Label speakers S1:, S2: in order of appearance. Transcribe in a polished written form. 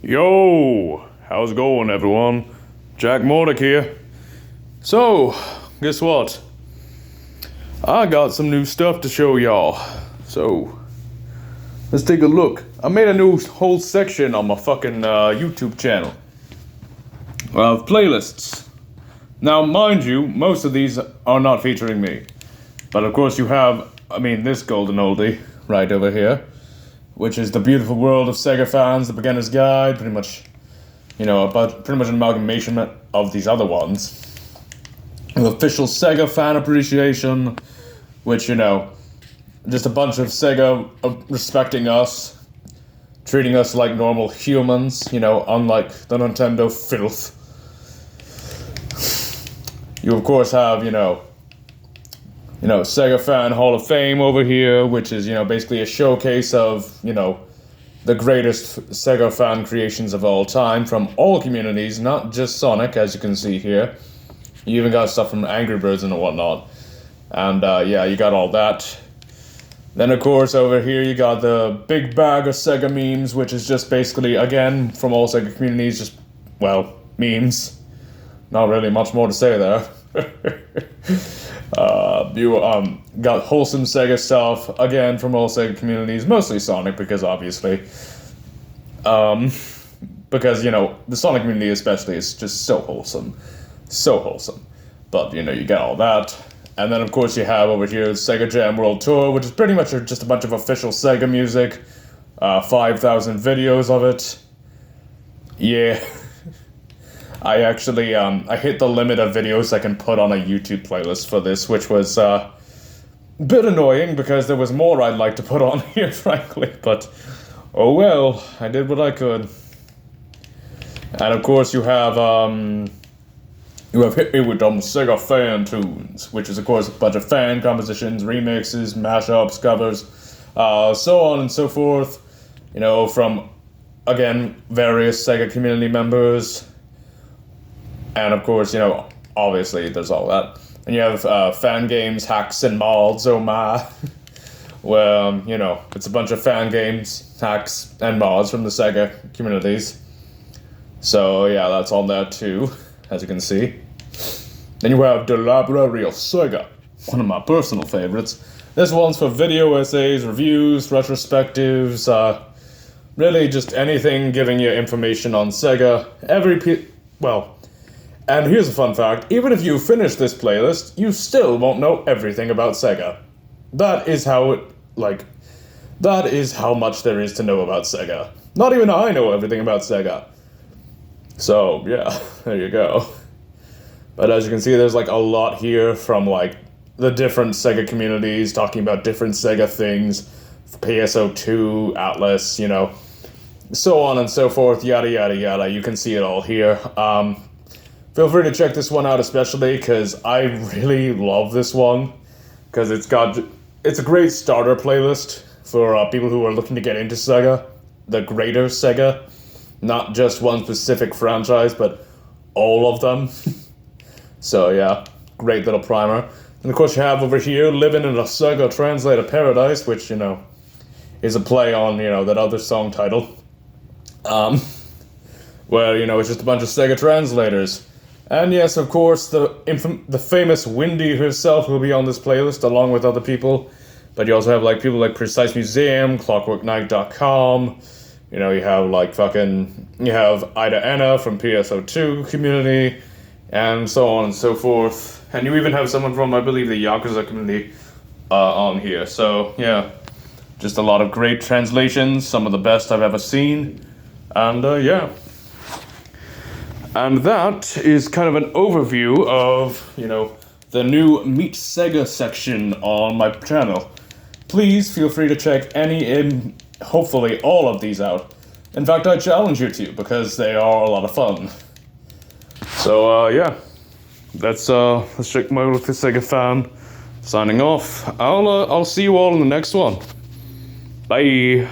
S1: Yo, how's it going, everyone? Jack Mordick here. So, guess what? I got some new stuff to show y'all. So, let's take a look. I made a new whole section on my fucking YouTube channel of playlists. Now, mind you, most of these are not featuring me. But of course you have, this golden oldie right over here, which is The Beautiful World of Sega Fans, The Beginner's Guide, pretty much an amalgamation of these other ones. The Official Sega Fan Appreciation, which, just a bunch of Sega respecting us, treating us like normal humans, unlike the Nintendo filth. You, of course, have, Sega Fan Hall of Fame over here, which is, basically a showcase of, the greatest Sega fan creations of all time from all communities, not just Sonic, as you can see here. You even got stuff from Angry Birds and whatnot. And, you got all that. Then, of course, over here you got the big bag of Sega memes, which is just basically, again, from all Sega communities, just, memes. Not really much more to say there. You got wholesome Sega stuff, again, from all Sega communities, mostly Sonic, because obviously, the Sonic community especially is just so wholesome, but, you got all that, and then, of course, you have over here the Sega Jam World Tour, which is pretty much just a bunch of official Sega music, 5,000 videos of it, yeah. I actually, I hit the limit of videos I can put on a YouTube playlist for this, which was, a bit annoying, because there was more I'd like to put on here, frankly, but, oh well, I did what I could. And of course you have Hit Me With Them SEGA Fan Tunes, which is, of course, a bunch of fan compositions, remixes, mashups, covers, so on and so forth, from, again, various Sega community members. And of course, obviously there's all that. And you have Fangames, hacks, and mods, oh my. Well, it's a bunch of Fangames, hacks, and mods from the Sega communities. So yeah, that's on there too, as you can see. Then you have The Library of Sega, one of my personal favorites. This one's for video essays, reviews, retrospectives, really just anything giving you information on Sega. And here's a fun fact, even if you finish this playlist, you still won't know everything about Sega. That is how much there is to know about Sega. Not even I know everything about Sega. So, yeah, there you go. But as you can see, there's, a lot here from, the different Sega communities, talking about different Sega things, PSO2, Atlas, so on and so forth, yada, yada, yada. You can see it all here. Feel free to check this one out especially, because I really love this one, because it's a great starter playlist for people who are looking to get into Sega, the greater Sega, not just one specific franchise, but all of them. So yeah, great little primer. And of course you have over here, Livin in a Sega Translator Paradise, which, is a play on, that other song title. Where, it's just a bunch of Sega translators. And yes, of course, the famous Windy herself will be on this playlist, along with other people. But you also have, people like Precise Museum, ClockworkKnight.com. You have Ida Anna from PSO2 community, and so on and so forth. And you even have someone from, I believe, the Yakuza community on here. So, yeah, just a lot of great translations, some of the best I've ever seen. And, yeah. And that is kind of an overview of, the new Meet Sega section on my channel. Please feel free to check any and hopefully all of these out. In fact, I challenge you to, because they are a lot of fun. So, yeah. Let's check my with the Sega Fan. Signing off. I'll see you all in the next one. Bye.